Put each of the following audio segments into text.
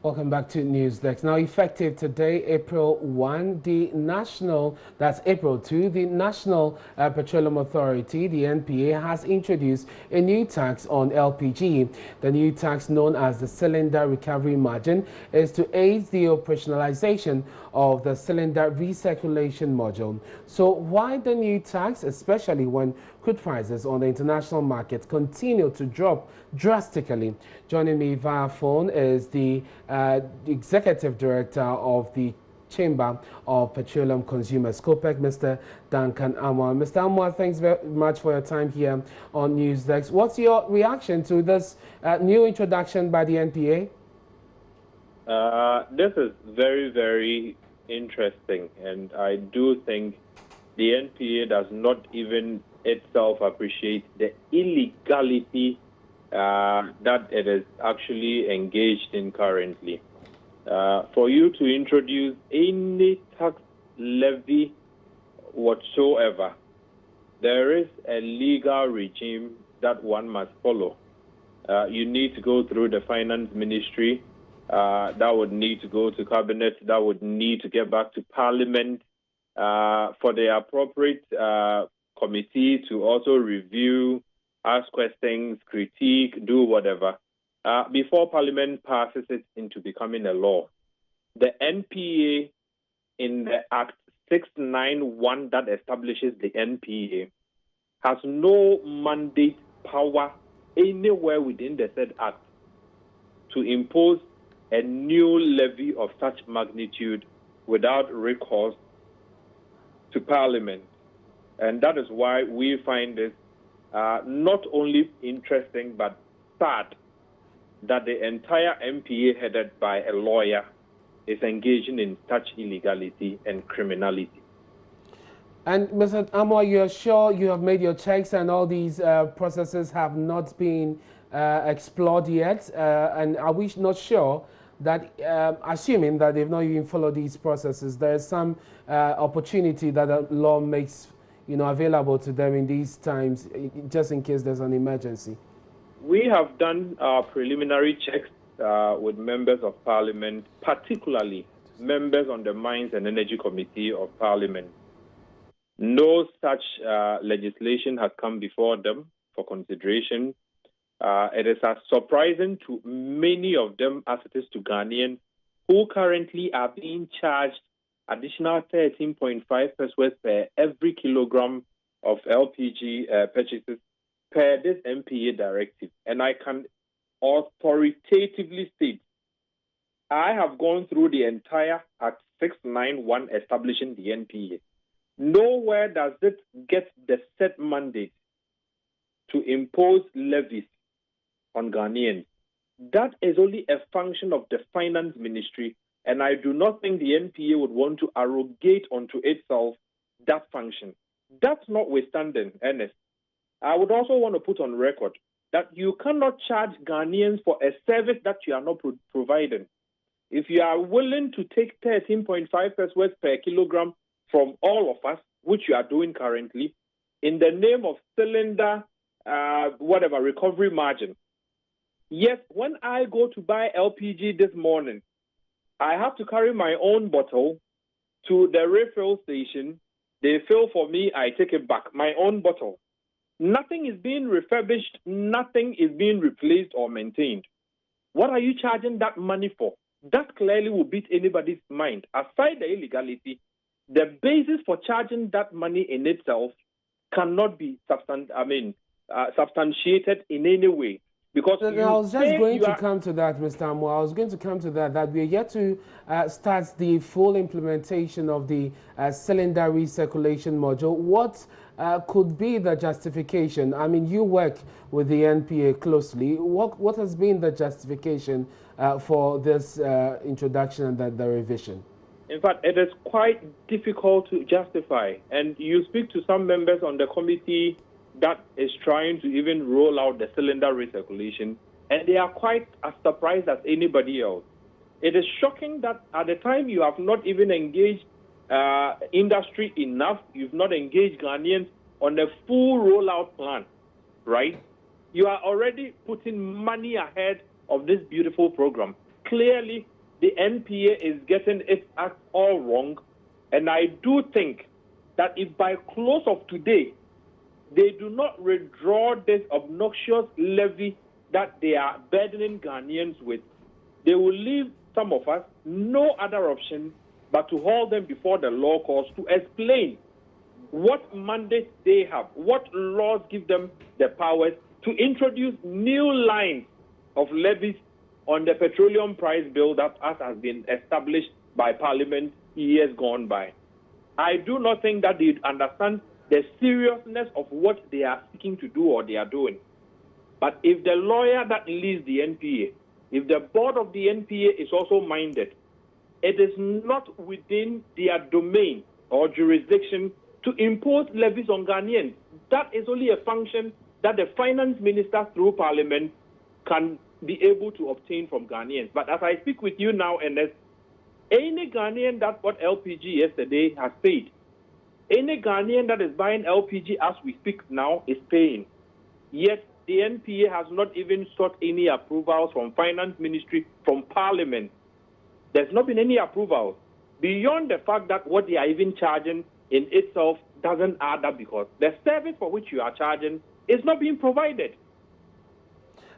Welcome back to Newsdesk. Now, effective today, April 1, that's April 2, the National Petroleum Authority, the NPA, has introduced a new tax on LPG. The new tax, known as the cylinder recovery margin, is to aid the operationalization of the cylinder recirculation module. So why the new tax, especially when crude prices on the international market continue to drop drastically? Joining me via phone is the Executive Director of the Chamber of Petroleum Consumers, COPEC, Mr. Duncan Amwa. Mr. Amwa, thanks very much for your time here on Newsdesk. What's your reaction to this new introduction by the NPA? This is very, very interesting, and I do think the NPA does not even itself appreciate the illegality that it is actually engaged in currently. For you to introduce any tax levy whatsoever, there is a legal regime that one must follow. You need to go through the finance ministry. That would need to go to cabinet. That would need to get back to parliament for the appropriate committee to also review, ask questions, critique, do whatever, before Parliament passes it into becoming a law. The NPA, in the Act 691 that establishes the NPA, has no mandate power anywhere within the said Act to impose a new levy of such magnitude without recourse to Parliament. And that is why we find this not only interesting but sad that the entire NPA, headed by a lawyer, is engaging in such illegality and criminality. And Mr. Amwa, you're sure you have made your checks and all these processes have not been explored yet? And are we not sure that, assuming that they've not even followed these processes, there is some opportunity that the law makes available to them in these times, just in case there's an emergency? We have done our preliminary checks with members of Parliament, particularly members on the Mines and Energy Committee of Parliament. No such legislation has come before them for consideration. It is as surprising to many of them as it is to Ghanaians, who currently are being charged additional 13.5 pesos per every kilogram of LPG purchases per this NPA directive. And I can authoritatively state, I have gone through the entire Act 691 establishing the NPA. Nowhere does it get the set mandate to impose levies on Ghanaians. That is only a function of the finance ministry, and I do not think the NPA would want to arrogate onto itself that function. That's notwithstanding, Ernest, I would also want to put on record that you cannot charge Ghanaians for a service that you are not providing. If you are willing to take 13.5 pesos per kilogram from all of us, which you are doing currently, in the name of cylinder, recovery margin. Yes, when I go to buy LPG this morning, I have to carry my own bottle to the refill station. They fill for me, I take it back, my own bottle. Nothing is being refurbished, nothing is being replaced or maintained. What are you charging that money for? That clearly will beat anybody's mind. Aside the illegality, the basis for charging that money in itself cannot be substantiated in any way. Because I was just going to come to that, Mr. Amwa. I was going to come to that we are yet to start the full implementation of the cylinder recirculation module. What could be the justification? I mean, you work with the NPA closely. What has been the justification for this introduction and the revision? In fact, it is quite difficult to justify. And you speak to some members on the committee that is trying to even roll out the cylinder recirculation, and they are quite as surprised as anybody else. It is shocking that at the time you have not even engaged industry enough, you've not engaged Ghanaians on a full rollout plan, right? You are already putting money ahead of this beautiful program. Clearly, the NPA is getting its act all wrong. And I do think that if by close of today, they do not withdraw this obnoxious levy that they are burdening Ghanaians with, they will leave some of us no other option but to hold them before the law courts to explain what mandate they have, what laws give them the powers to introduce new lines of levies on the petroleum price build-up as has been established by Parliament years gone by. I do not think that they understand the seriousness of what they are seeking to do or they are doing. But if the lawyer that leads the NPA, if the board of the NPA is also minded, it is not within their domain or jurisdiction to impose levies on Ghanaians. That is only a function that the finance minister through Parliament can be able to obtain from Ghanaians. But as I speak with you now, Ernest, any Ghanaian that bought LPG yesterday has paid. Any Ghanaian that is buying LPG as we speak now is paying. Yet the NPA has not even sought any approvals from Finance Ministry, from Parliament. There's not been any approvals. Beyond the fact that what they are even charging in itself doesn't add up because the service for which you are charging is not being provided.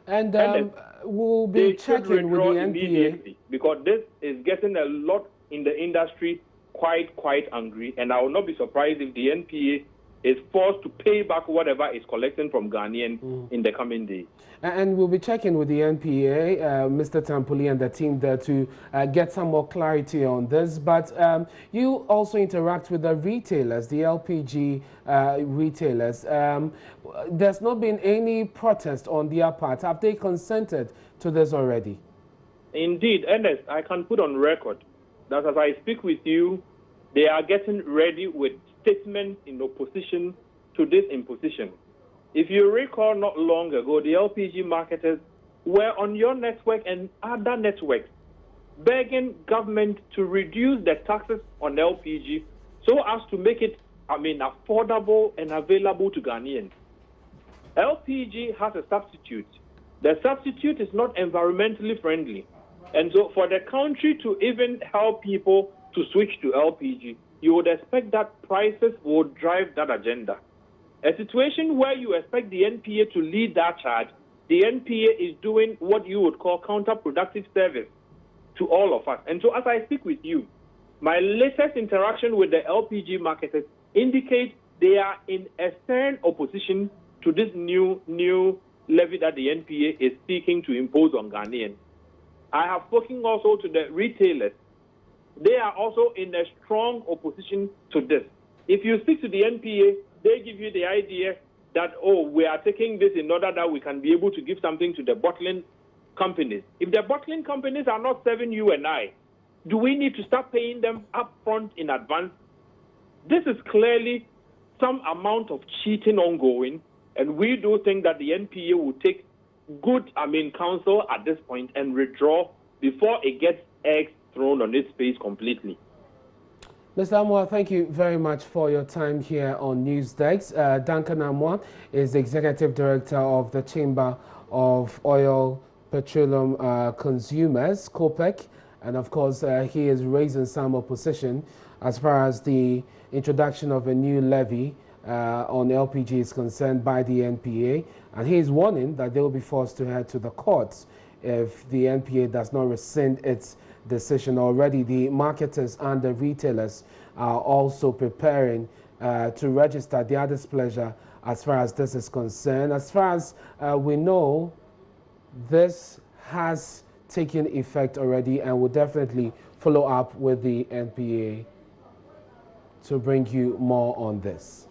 And we'll be checking with the NPA. Because this is getting a lot in the industry quite angry, and I will not be surprised if the NPA is forced to pay back whatever is collecting from Ghanaians in the coming days. And we'll be checking with the NPA, Mr. Tampuli and the team there to get some more clarity on this. But you also interact with the retailers, the LPG retailers. There's not been any protest on their part. Have they consented to this already? Indeed, Ernest, I can put on record that as I speak with you, they are getting ready with statements in opposition to this imposition. If you recall not long ago, the LPG marketers were on your network and other networks begging government to reduce the taxes on LPG so as to make it, affordable and available to Ghanaians. LPG has a substitute. The substitute is not environmentally friendly. And so for the country to even help people to switch to LPG, you would expect that prices would drive that agenda. A situation where you expect the NPA to lead that charge, the NPA is doing what you would call counterproductive service to all of us. And so as I speak with you, my latest interaction with the LPG marketers indicates they are in a stern opposition to this new levy that the NPA is seeking to impose on Ghanaians. I have spoken also to the retailers. They are also in a strong opposition to this. If you speak to the NPA, they give you the idea that, we are taking this in order that we can be able to give something to the bottling companies. If the bottling companies are not serving you and I, do we need to start paying them upfront in advance? This is clearly some amount of cheating ongoing, and we do think that the NPA will take good, counsel at this point and withdraw before it gets eggs thrown on its face completely. Mr. Amwa, thank you very much for your time here on News Desk. Duncan Amwa is the Executive Director of the Chamber of Oil Petroleum Consumers, COPEC, and of course he is raising some opposition as far as the introduction of a new levy on LPG is concerned by the NPA, and he is warning that they will be forced to head to the courts if the NPA does not rescind its decision. Already the marketers and the retailers are also preparing to register their displeasure as far as this is concerned. As far as we know, this has taken effect already, and will definitely follow up with the NPA to bring you more on this.